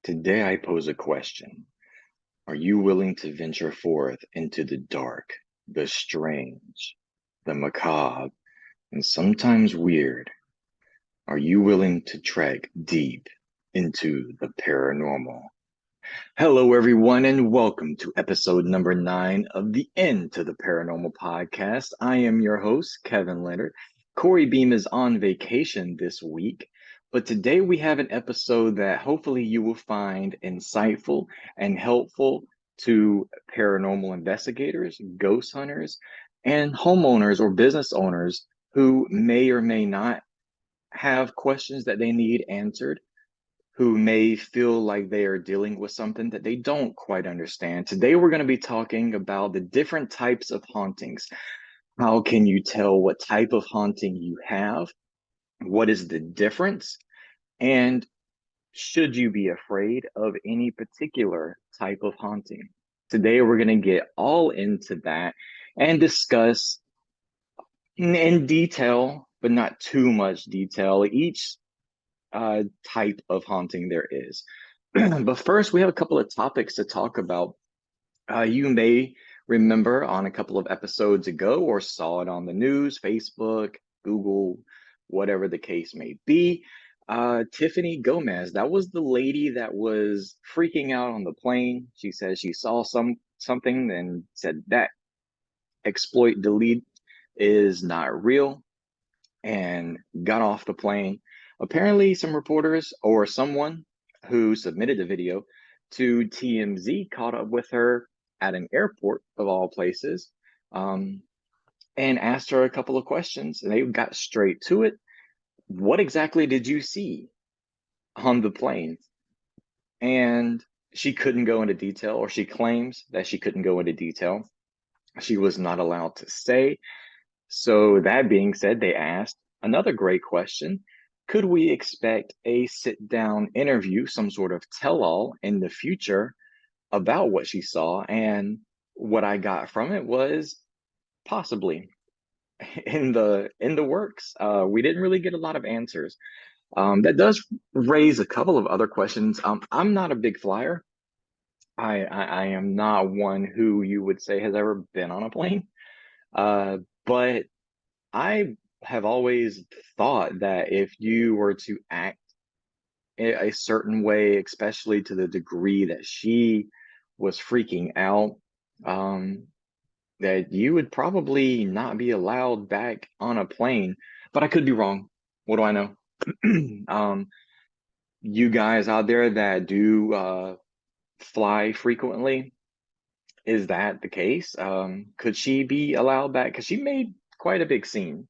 Today I pose a question. Are you willing to venture forth into the dark, the strange, the macabre, and sometimes weird? Are you willing to trek deep into the paranormal? Hello, everyone, and welcome to episode number 9 of the Into the Paranormal Podcast. I am your host, Kevin Leonard. Corey Beam is on vacation this week, but today we have an episode that hopefully you will find insightful and helpful to paranormal investigators, ghost hunters, and homeowners or business owners who may or may not have questions that they need answered, who may feel like they are dealing with something that they don't quite understand. Today, we're going to be talking about the different types of hauntings. How can you tell what type of haunting you have? What is the difference? And should you be afraid of any particular type of haunting? Today, we're going to get all into that and discuss in detail, but not too much detail, each type of haunting there is. But first, we have a couple of topics to talk about. You may remember on a couple of episodes ago or saw it on the news, Facebook, Google, whatever the case may be. Tiffany Gomez, that was the lady that was freaking out on the plane. She said she saw something and said that exploit delete is not real and got off the plane. Apparently, some reporters or someone who submitted the video to TMZ caught up with her at an airport, of all places, and asked her a couple of questions. And they got straight to it. What exactly did you see on the plane? And she couldn't go into detail, or she claims that she couldn't go into detail. She was not allowed to say. So, that being said, they asked another great question. Could we expect a sit down interview, some sort of tell all in the future about what she saw? And what I got from it was possibly in the works. We didn't really get a lot of answers. That does raise a couple of other questions. I'm not a big flyer. I am not one who you would say has ever been on a plane. But I have always thought that if you were to act a certain way, especially to the degree that she was freaking out, that you would probably not be allowed back on a plane. But I could be wrong. What do I know? um, you guys out there that do fly frequently, is that the case? Could she be allowed back? Because she made quite a big scene.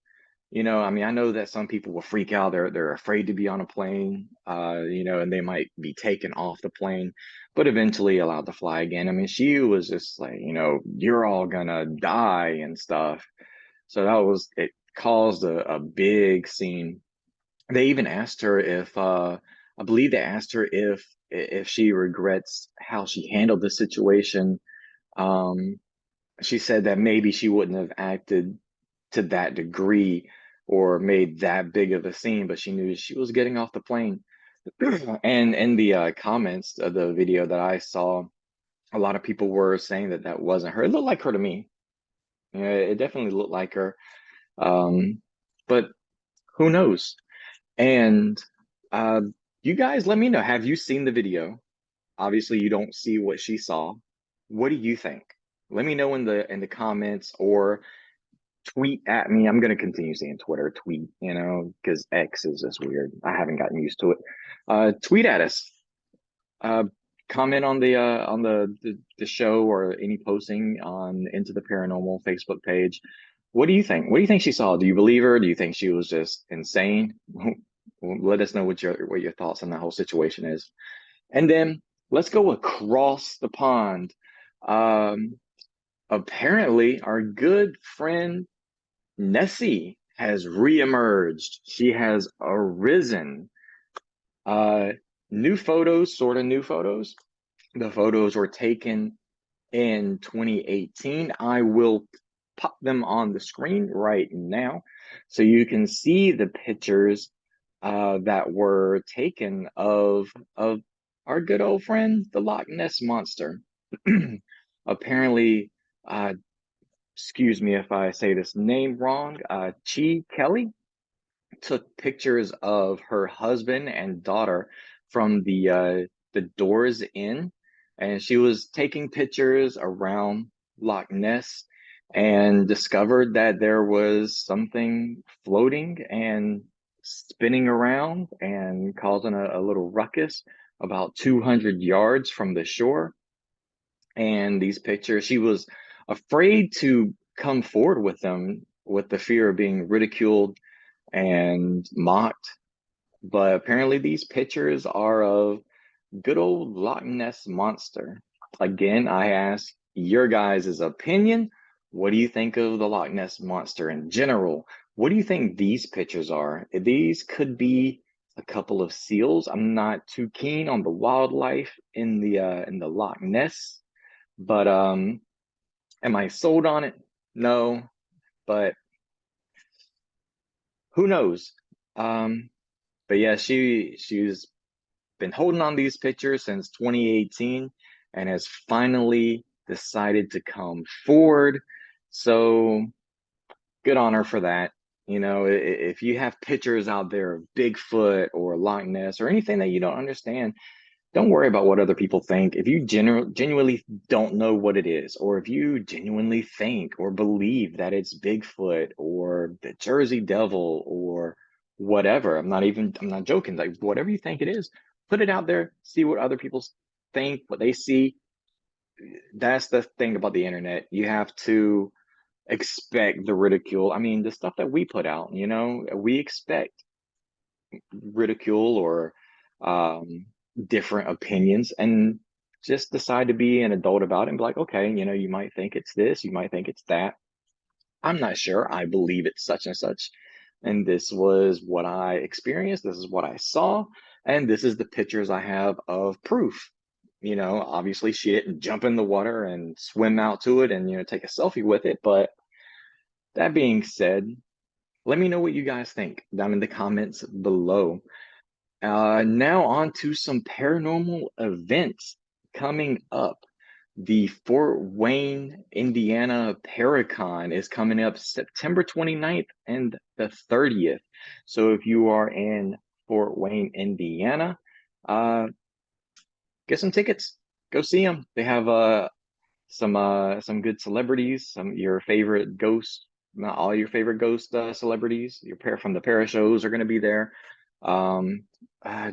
I mean, I know that some people will freak out. They're afraid to be on a plane, and they might be taken off the plane, but eventually allowed to fly again. I mean, she was just like, you're all gonna die and stuff. So it caused a big scene. They even asked her if, I believe they asked her if she regrets how she handled the situation. Um, she said that maybe she wouldn't have acted to that degree or made that big of a scene, but she knew she was getting off the plane. And in the comments of the video that I saw, a lot of people were saying that that wasn't her. It looked like her to me. Yeah, it definitely looked like her. But who knows? And uh, you guys, let me know. Have you seen the video? Obviously, you don't see what she saw. What do you think? Let me know in the comments or tweet at me. I'm gonna continue saying Twitter, tweet, because X is just weird. I haven't gotten used to it. Tweet at us. Uh, Comment on the show or any posting on Into the Paranormal Facebook page. What do you think? What do you think she saw? Do you believe her? Do you think she was just insane? Let us know what your thoughts on that whole situation is. And then let's go across the pond. Um, Apparently, our good friend Nessie has reemerged. She has arisen. Uh, New photos, sort of new photos. The photos were taken in 2018. I will pop them on the screen right now so you can see the pictures that were taken of our good old friend, the Loch Ness Monster. Apparently, uh, excuse me if I say this name wrong, Chi Kelly took pictures of her husband and daughter from the doors in, and she was taking pictures around Loch Ness and discovered that there was something floating and spinning around and causing a little ruckus about 200 yards from the shore. And these pictures, she was afraid to come forward with them with the fear of being ridiculed and mocked. But apparently, these pictures are of good old Loch Ness Monster. Again, I ask your guys' opinion. What do you think of the Loch Ness Monster in general? What do you think these pictures are? These could be a couple of seals. I'm not too keen on the wildlife in the Loch Ness, but am I sold on it? No, but who knows? Um, but yeah, she's been holding on these pictures since 2018 and has finally decided to come forward. So good on her for that. You know, if you have pictures out there of Bigfoot or Loch Ness or anything that you don't understand, don't worry about what other people think. If you genuinely don't know what it is, or if you genuinely think or believe that it's Bigfoot or the Jersey Devil or whatever, I'm not joking, like whatever you think it is, put it out there, see what other people think, what they see. That's the thing about the internet. You have to expect the ridicule. I mean, the stuff that we put out, you know, we expect ridicule or different opinions and just decide to be an adult about it and be like, okay, you know, you might think it's this, you might think it's that. I'm not sure. I believe it's such and such. And this was what I experienced. This is what I saw. And this is the pictures I have of proof. You know, obviously she didn't jump in the water and swim out to it and, you know, take a selfie with it. But that being said, let me know what you guys think down in the comments below. Now on to some paranormal events coming up. The Fort Wayne, Indiana Paracon is coming up September 29th and the 30th. So if you are in Fort Wayne, Indiana, uh, get some tickets. Go see them. They have some good celebrities, some your favorite ghosts, not all your favorite ghost celebrities. Your pair from the para shows are going to be there. Um,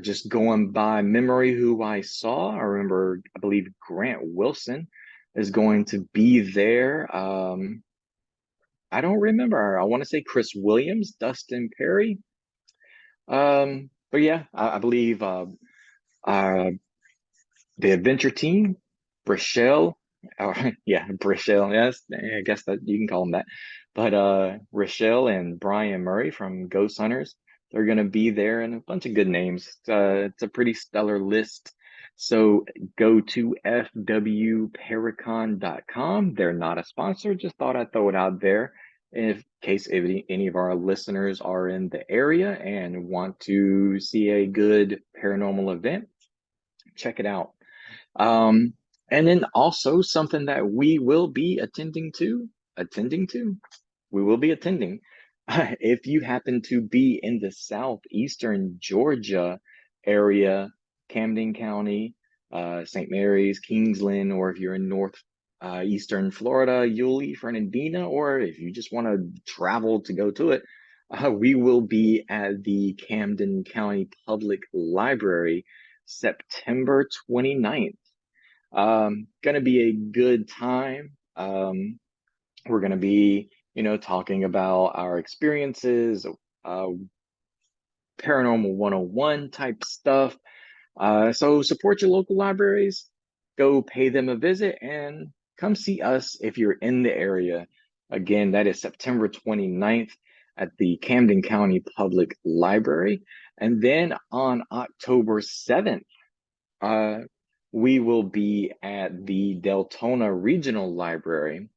just going by memory, who I saw, I remember, I believe Grant Wilson is going to be there. I don't remember. I want to say Chris Williams, Dustin Perry. But yeah, I believe uh, the adventure team, Brichelle, or yeah, Brichelle, yes, I guess that you can call them that. But Rochelle and Brian Murray from Ghost Hunters, they're gonna be there, and a bunch of good names. It's a pretty stellar list. So go to fwparacon.com. They're not a sponsor, just thought I'd throw it out there in case any of our listeners are in the area and want to see a good paranormal event, check it out. Um, and then also something that we will be we will be attending. If you happen to be in the southeastern Georgia area, Camden County, St. Mary's, Kingsland, or if you're in north eastern Florida, Yulee, Fernandina, or if you just want to travel to go to it, we will be at the Camden County Public Library September 29th. Gonna be a good time. We're gonna be, you know, talking about our experiences, uh, paranormal 101 type stuff. So support your local libraries, go pay them a visit, and come see us if you're in the area. Again, that is September 29th at the Camden County Public Library. And then on October 7th, uh, we will be at the Deltona Regional Library.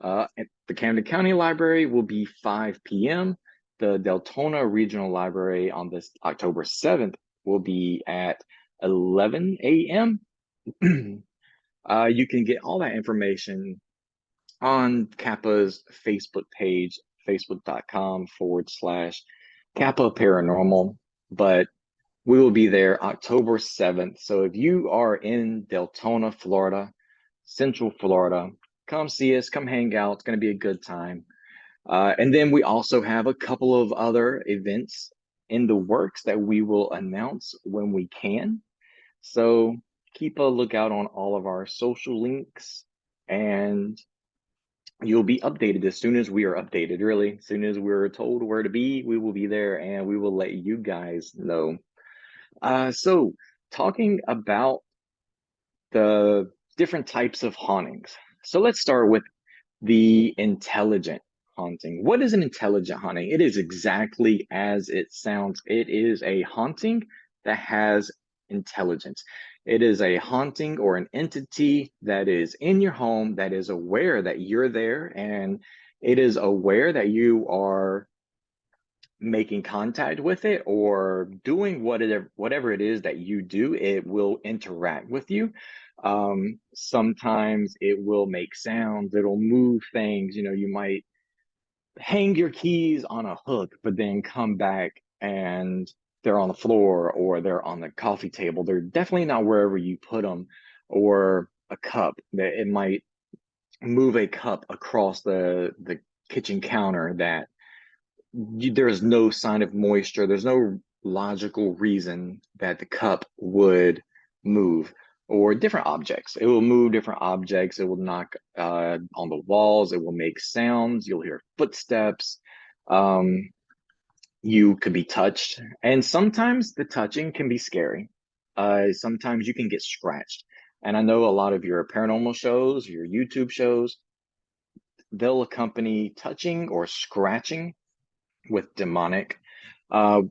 At the Camden County Library will be 5 p.m. The Deltona Regional Library on this October 7th will be at 11 a.m. You can get all that information on Kappa's Facebook page, facebook.com/Kappa Paranormal. But we will be there October 7th. So if you are in Deltona, Florida, Central Florida, come see us, come hang out. It's going to be a good time. And then we also have a couple of other events in the works that we will announce when we can. So keep a lookout on all of our social links, and you'll be updated as soon as we are updated, really. As soon as we're told where to be, we will be there and we will let you guys know. So talking about the different types of hauntings. So let's start with the intelligent haunting. What is an intelligent haunting? It is exactly as it sounds. It is a haunting that has intelligence. It is a haunting or an entity that is in your home that is aware that you're there, and it is aware that you are making contact with it or doing whatever it is that you do. It will interact with you. Sometimes it will make sounds, it'll move things. You might hang your keys on a hook, but then come back and they're on the floor or they're on the coffee table. They're definitely not wherever you put them. Or a cup, that it might move a cup across the kitchen counter that there's no sign of moisture. There's no logical reason that the cup would move. Or different objects. It will move different objects. It will knock on the walls. It will make sounds. You'll hear footsteps. Um, you could be touched. And sometimes the touching can be scary. Sometimes you can get scratched. And I know a lot of your paranormal shows, your YouTube shows, they'll accompany touching or scratching with demonic. Uh,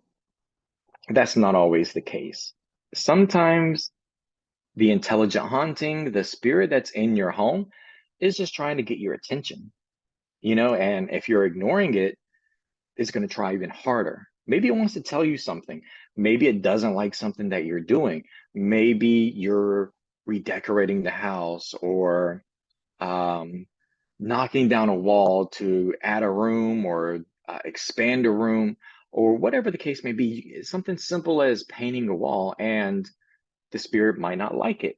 that's not always the case. Sometimes the intelligent haunting, the spirit that's in your home, is just trying to get your attention, and if you're ignoring it, it's going to try even harder. Maybe it wants to tell you something. Maybe it doesn't like something that you're doing. Maybe you're redecorating the house or um, knocking down a wall to add a room or expand a room, or whatever the case may be. Something simple as painting a wall, and the spirit might not like it.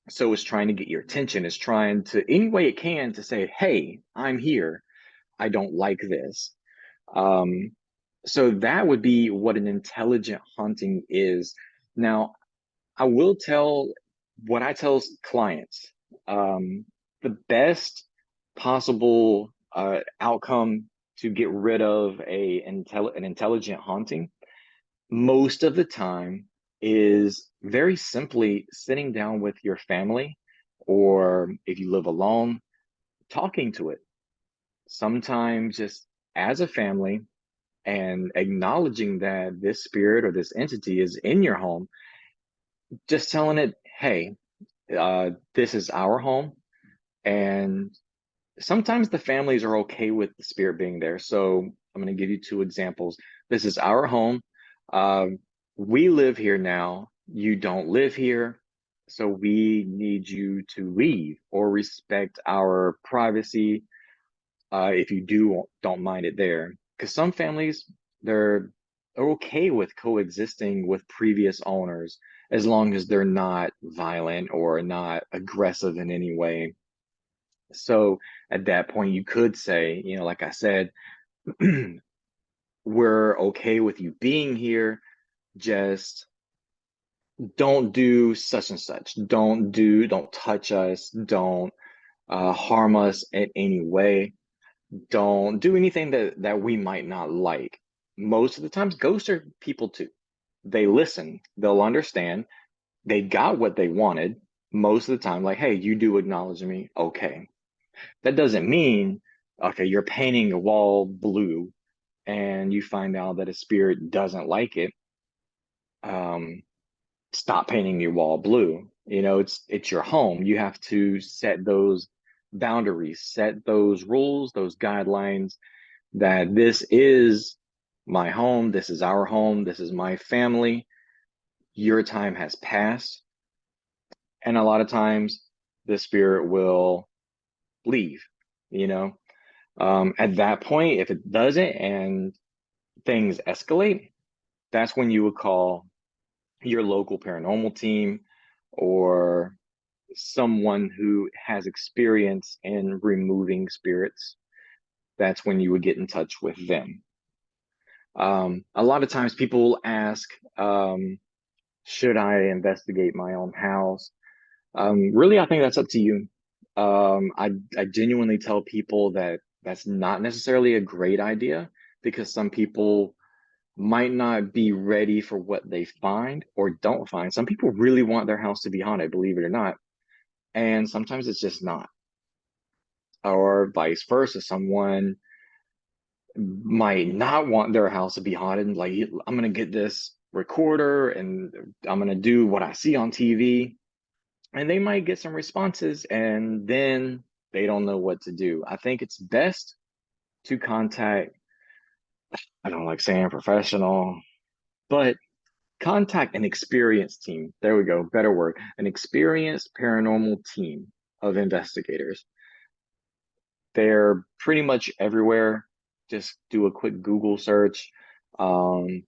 So it's trying to get your attention. It's trying to, any way it can, to say, hey, I'm here. I don't like this. Um, so that would be what an intelligent haunting is. Now, I will tell what I tell clients, the best possible outcome to get rid of an intelligent haunting most of the time is very simply sitting down with your family, or if you live alone, talking to it. Sometimes just as a family and acknowledging that this spirit or this entity is in your home, just telling it, hey, this is our home. And sometimes the families are okay with the spirit being there. So I'm going to give you two examples. This is our home. Um, we live here now. You don't live here. So we need you to leave or respect our privacy, if you don't mind it there. Because some families, they're okay with coexisting with previous owners as long as they're not violent or not aggressive in any way. So at that point, you could say, like I said, we're okay with you being here. Just don't do such and such. Don't touch us. Don't harm us in any way. Don't do anything that we might not like. Most of the times, ghosts are people too. They listen. They'll understand. They got what they wanted most of the time. Like, hey, you do acknowledge me. Okay. That doesn't mean, okay, you're painting a wall blue and you find out that a spirit doesn't like it. Stop painting your wall blue. It's your home. You have to set those boundaries, set those rules, those guidelines, that this is my home, this is our home, this is my family. your time has passed. And a lot of times the spirit will leave, you know. At that point, if it doesn't and things escalate, that's when you would call your local paranormal team or someone who has experience in removing spirits. That's when you would get in touch with them. A lot of times people will ask, should I investigate my own house? Really, I think that's up to you. I genuinely tell people that that's not necessarily a great idea because some people might not be ready for what they find or don't find. Some people really want their house to be haunted, believe it or not. And sometimes it's just not. Or vice versa. Someone might not want their house to be haunted. Like, I'm going to get this recorder and I'm going to do what I see on TV. And they might get some responses and then they don't know what to do. I think it's best to contact, I don't like saying professional, but contact an experienced team. There we go, better word. An experienced paranormal team of investigators. They're pretty much everywhere. Just do a quick Google search. Um,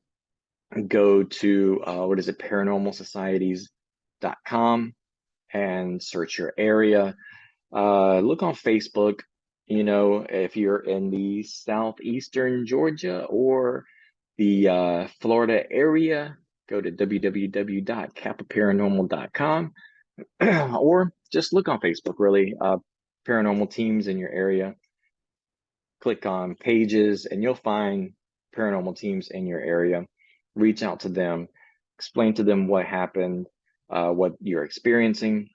Go to what is it, paranormalsocieties.com and search your area. Look on Facebook. You know, if you're in the southeastern Georgia or the Florida area, go to www.kapaparanormal.com or just look on Facebook, really. Paranormal teams in your area. Click on pages and you'll find paranormal teams in your area. Reach out to them, explain to them what happened, what you're experiencing,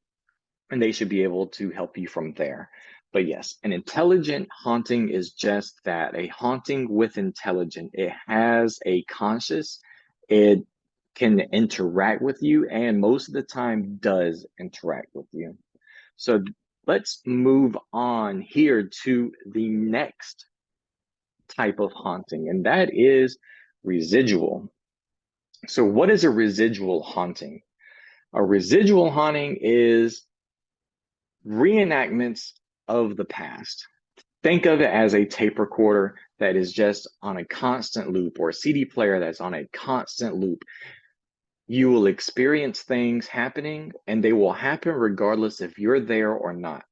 and they should be able to help you from there. But yes, an intelligent haunting is just that, a haunting with intelligence. It has a conscious, it can interact with you, and most of the time does interact with you. So let's move on here to the next type of haunting, and that is residual. So what is a residual haunting? A residual haunting is reenactments of the past. Think of it as a tape recorder that is just on a constant loop, or a CD player that's on a constant loop. You will experience things happening and they will happen regardless if you're there or not.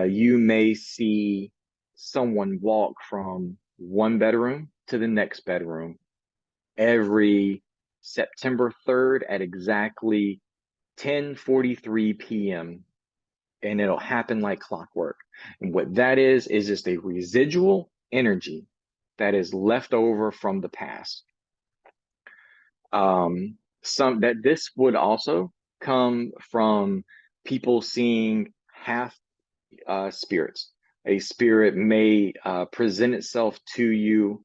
You may see someone walk from one bedroom to the next bedroom every September 3rd at exactly 10:43 p.m. and it'll happen like clockwork. And what that is just a residual energy that is left over from the past. This would also come from people seeing half spirits. A spirit may present itself to you,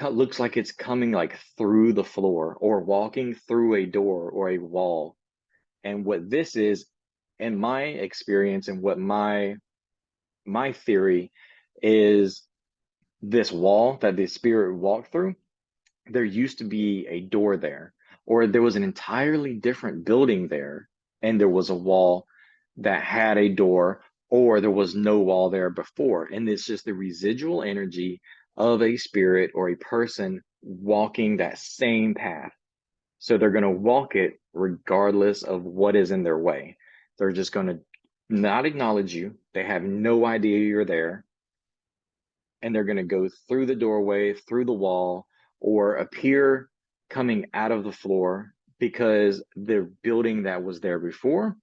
looks like it's coming like through the floor or walking through a door or a wall. And what this is, in my experience and what my theory is, this wall that the spirit walked through, there used to be a door there, or there was an entirely different building there, and there was a wall that had a door, or there was no wall there before. And it's just the residual energy of a spirit or a person walking that same path. So they're going to walk it regardless of what is in their way. They're just going to not acknowledge you. They have no idea you're there. And they're going to go through the doorway, through the wall, or appear coming out of the floor because the building that was there before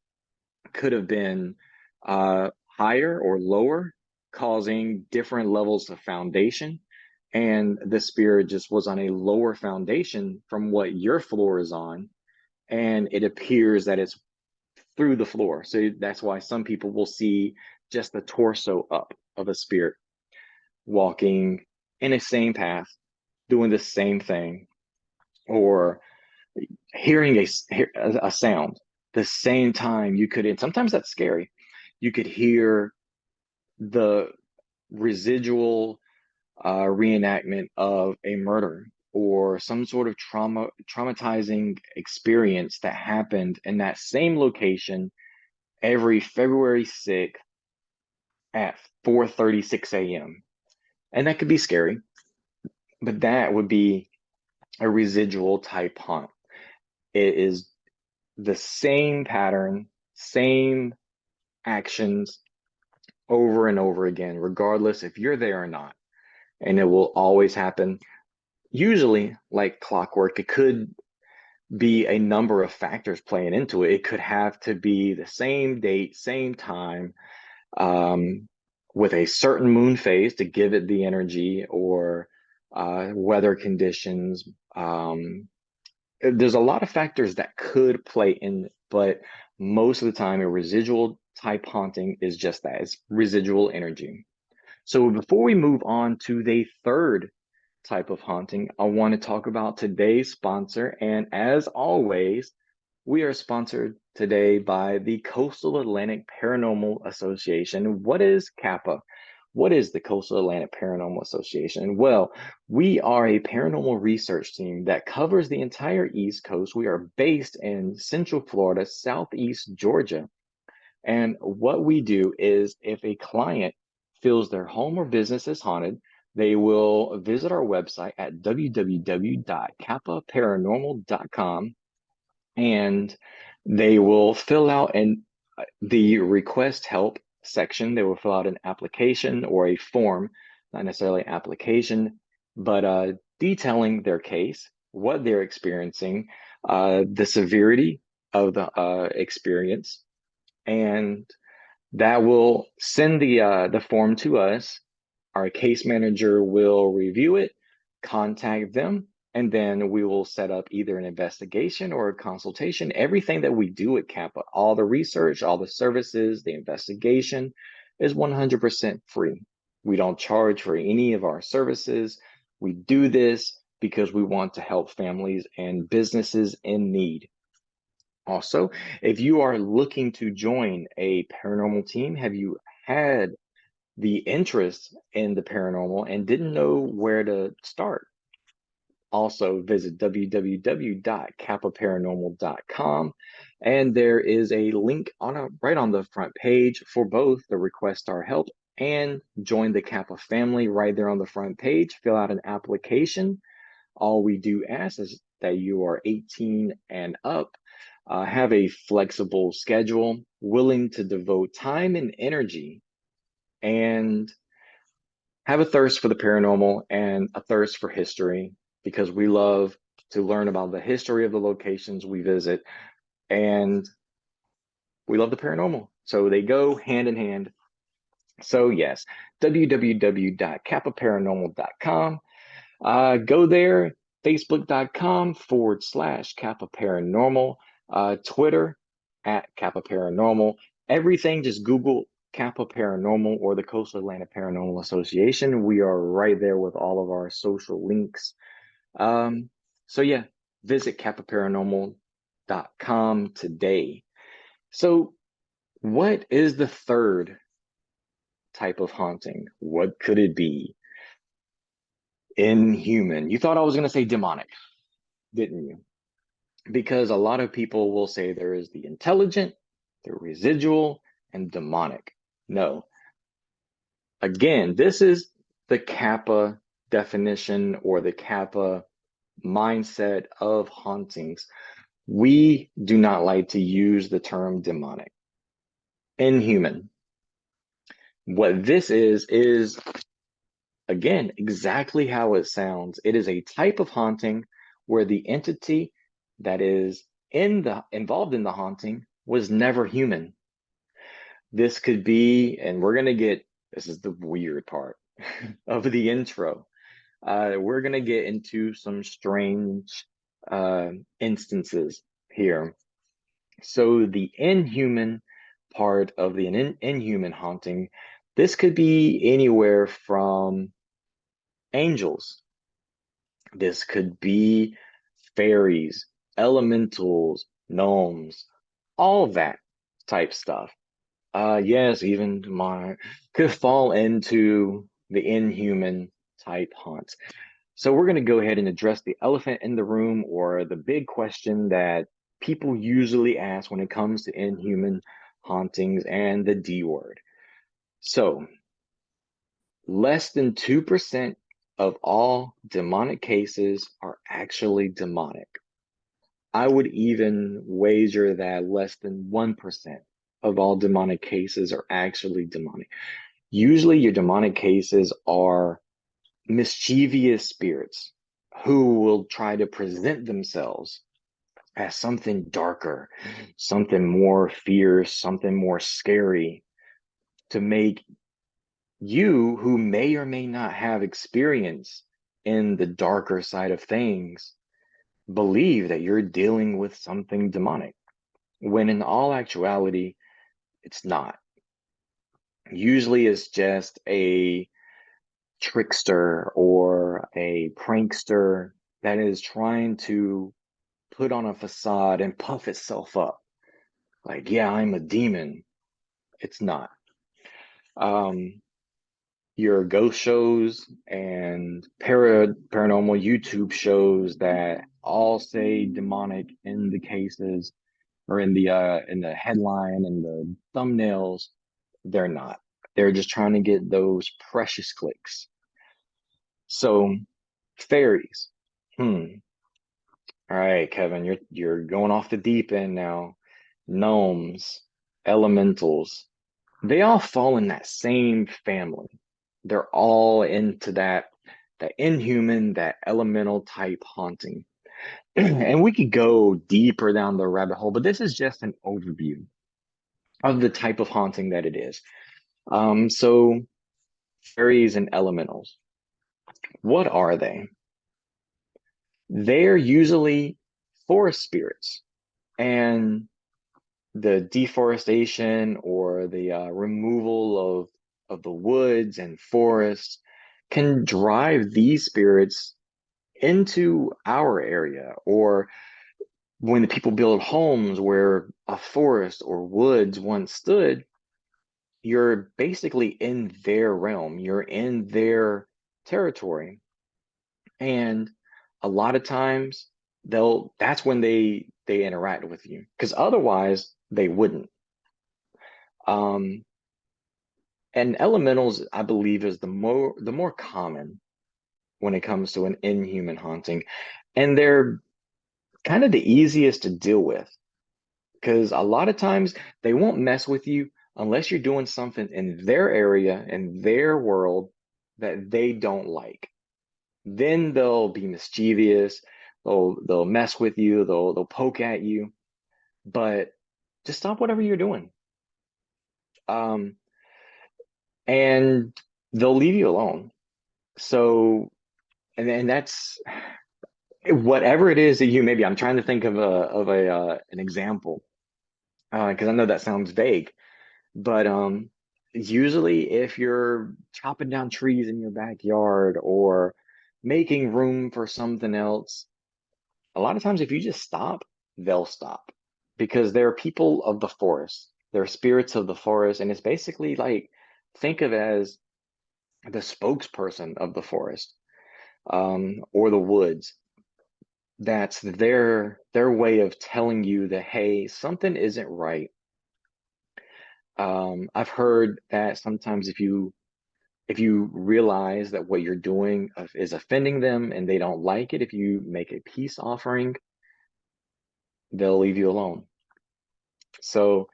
could have been higher or lower, causing different levels of foundation. And the spirit just was on a lower foundation from what your floor is on. And it appears that it's through the floor. So that's why some people will see just the torso up of a spirit walking in the same path, doing the same thing, or hearing a sound the same time. You could, and sometimes that's scary, you could hear the residual reenactment of a murder or some sort of traumatizing experience that happened in that same location every February 6th at 4:36 a.m. And that could be scary, but that would be a residual type haunt. It is the same pattern, same actions over and over again, regardless if you're there or not. And it will always happen. Usually, like clockwork, it could be a number of factors playing into it. It could have to be the same date, same time, with a certain moon phase to give it the energy, or weather conditions. There's a lot of factors that could play in, but most of the time, a residual type haunting is just that, it's residual energy. So before we move on to the third type of haunting, I want to talk about today's sponsor. And as always, we are sponsored today by the Coastal Atlantic Paranormal Association. What is CAPA? What is the Coastal Atlantic Paranormal Association? Well, we are a paranormal research team that covers the entire East Coast. We are based in Central Florida, Southeast Georgia. And what we do is, if a client feels their home or business is haunted, they will visit our website at www.kapaparanormal.com, and they will fill out the request help section. They will fill out an application or a form, not necessarily application, but detailing their case, what they're experiencing, the severity of the experience, and that will send the form to us. Our case manager will review it, contact them, and then we will set up either an investigation or a consultation. Everything that we do at Kappa, all the research, all the services, the investigation, is 100% free. We don't charge for any of our services. We do this because we want to help families and businesses in need. Also, if you are looking to join a paranormal team, have you had the interest in the paranormal and didn't know where to start? Also, visit www.kapaparanormal.com, and there is a link right on the front page for both the request our help and join the Kappa family right there on the front page. Fill out an application. All we do ask is that you are 18 and up, have a flexible schedule, willing to devote time and energy, and have a thirst for the paranormal and a thirst for history, because we love to learn about the history of the locations we visit, and we love the paranormal. So they go hand in hand. So yes, www.kapaparanormal.com. Go there, facebook.com/Kappa Paranormal, Twitter @Kappa Paranormal. Everything, just Google Kappa Paranormal or the Coastal Atlantic Paranormal Association. We are right there with all of our social links. So yeah, visit KappaParanormal.com today. So what is the third type of haunting? What could it be? Inhuman. You thought I was going to say demonic, didn't you? Because a lot of people will say there is the intelligent, the residual, and demonic. No. Again, this is the Kappa definition or the Kappa mindset of hauntings. We do not like to use the term demonic. Inhuman. What this is again, exactly how it sounds. It is a type of haunting where the entity that is involved in the haunting was never human. This could be, and this is the weird part of the intro. We're going to get into some strange instances here. So the inhuman part of the inhuman haunting, this could be anywhere from angels. This could be fairies, elementals, gnomes, all that type stuff. Yes, even could fall into the inhuman type haunts. So we're going to go ahead and address the elephant in the room, or the big question that people usually ask when it comes to inhuman hauntings and the D word. So, less than 2% of all demonic cases are actually demonic. I would even wager that less than 1% of all demonic cases are actually demonic. Usually, your demonic cases are mischievous spirits who will try to present themselves as something darker, something more fierce, something more scary, to make you, who may or may not have experience in the darker side of things, believe that you're dealing with something demonic, when in all actuality, it's not. Usually it's just a trickster or a prankster that is trying to put on a facade and puff itself up. Like, yeah, I'm a demon. It's not. Um, your ghost shows and paranormal YouTube shows that all say demonic in the cases, or in the headline and the thumbnails, they're not. They're just trying to get those precious clicks. So, fairies. Hmm. All right, Kevin, you're going off the deep end now. Gnomes, elementals, they all fall in that same family. They're all into that inhuman, that elemental type haunting. And we could go deeper down the rabbit hole, but this is just an overview of the type of haunting that it is. So fairies and elementals, what are they? They're usually forest spirits, and the deforestation or the removal of the woods and forests can drive these spirits into our area, or when the people build homes where a forest or woods once stood, you're basically in their realm, you're in their territory. And a lot of times that's when they interact with you, because otherwise they wouldn't. Um, and elementals, I believe, is the more common when it comes to an inhuman haunting. And they're kind of the easiest to deal with, because a lot of times they won't mess with you unless you're doing something in their area, in their world, that they don't like. Then they'll be mischievous, they'll mess with you, they'll poke at you, but just stop whatever you're doing. Um, and they'll leave you alone. So, and that's whatever it is that you, maybe I'm trying to think of a an example, because I know that sounds vague. But usually, if you're chopping down trees in your backyard or making room for something else, a lot of times if you just stop, they'll stop, because they're people of the forest. They're spirits of the forest, and it's basically like, think of it as the spokesperson of the forest, or the woods. That's their way of telling you that, hey, something isn't right. I've heard that sometimes if you realize that what you're doing is offending them and they don't like it, if you make a peace offering, they'll leave you alone. So,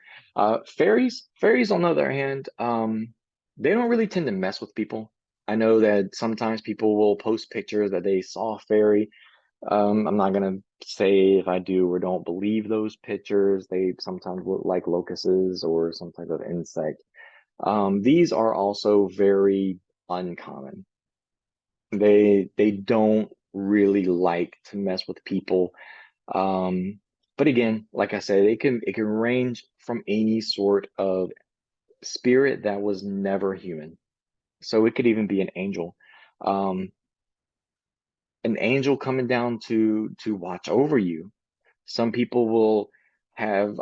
fairies, on the other hand, they don't really tend to mess with people. I know that sometimes people will post pictures that they saw a fairy. I'm not gonna say if I do or don't believe those pictures. They sometimes look like locusts or some type of insect. These are also very uncommon. They don't really like to mess with people. Um, but again, like I said, it can range from any sort of spirit that was never human. So it could even be an angel. Um, an angel coming down to watch over you. Some people will have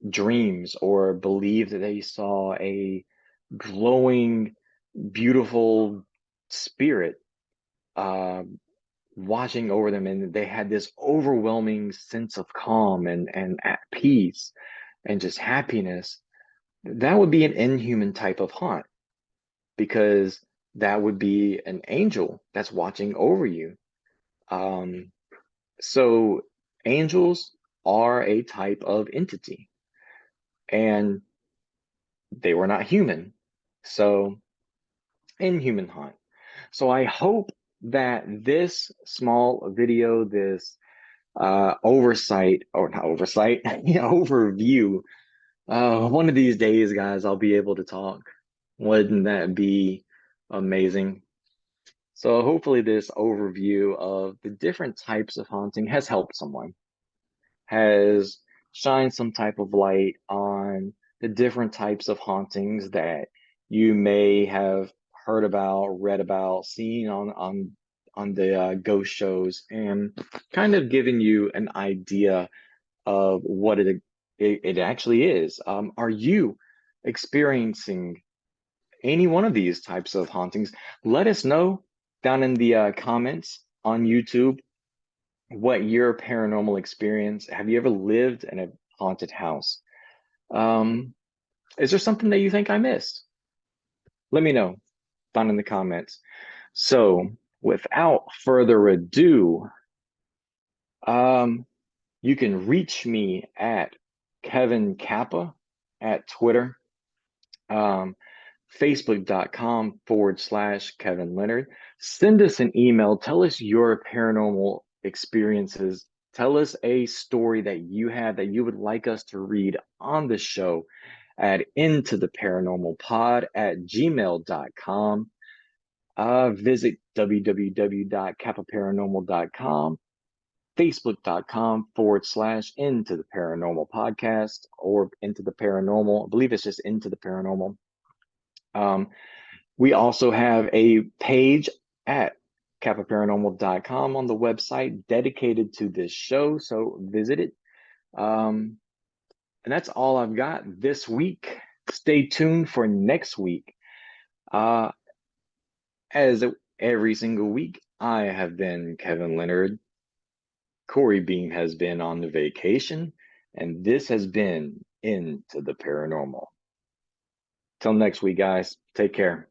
dreams or believe that they saw a glowing, beautiful spirit uh, watching over them, and they had this overwhelming sense of calm and at peace and just happiness. That would be an inhuman type of haunt, because that would be an angel that's watching over you. Um, so angels are a type of entity, and they were not human. So inhuman haunt. So I hope that this small video, this oversight, or not oversight, overview, one of these days, guys, I'll be able to talk. Wouldn't that be amazing? So hopefully this overview of the different types of haunting has helped someone, has shined some type of light on the different types of hauntings that you may have heard about, read about, seen on the ghost shows, and kind of given you an idea of what it actually is. Are you experiencing any one of these types of hauntings? Let us know down in the comments on YouTube what your paranormal experience. Have you ever lived in a haunted house? Um, is there something that you think I missed? Let me know down in the comments. So, without further ado, um, you can reach me at Kevin Kappa at Twitter, um, Facebook.com/Kevin Leonard. Send us an email. Tell us your paranormal experiences. Tell us a story that you had that you would like us to read on the show at IntoTheParanormalPod at gmail.com. Visit www.kappaparanormal.com, Facebook.com/Into the Paranormal Podcast, or Into the Paranormal. I believe it's just Into the Paranormal. We also have a page at kappaparanormal.com on the website dedicated to this show, so visit it. And that's all I've got this week. Stay tuned for next week. As every single week, I have been Kevin Leonard. Corey Beam has been on the vacation, and this has been Into the Paranormal. Till next week, guys. Take care.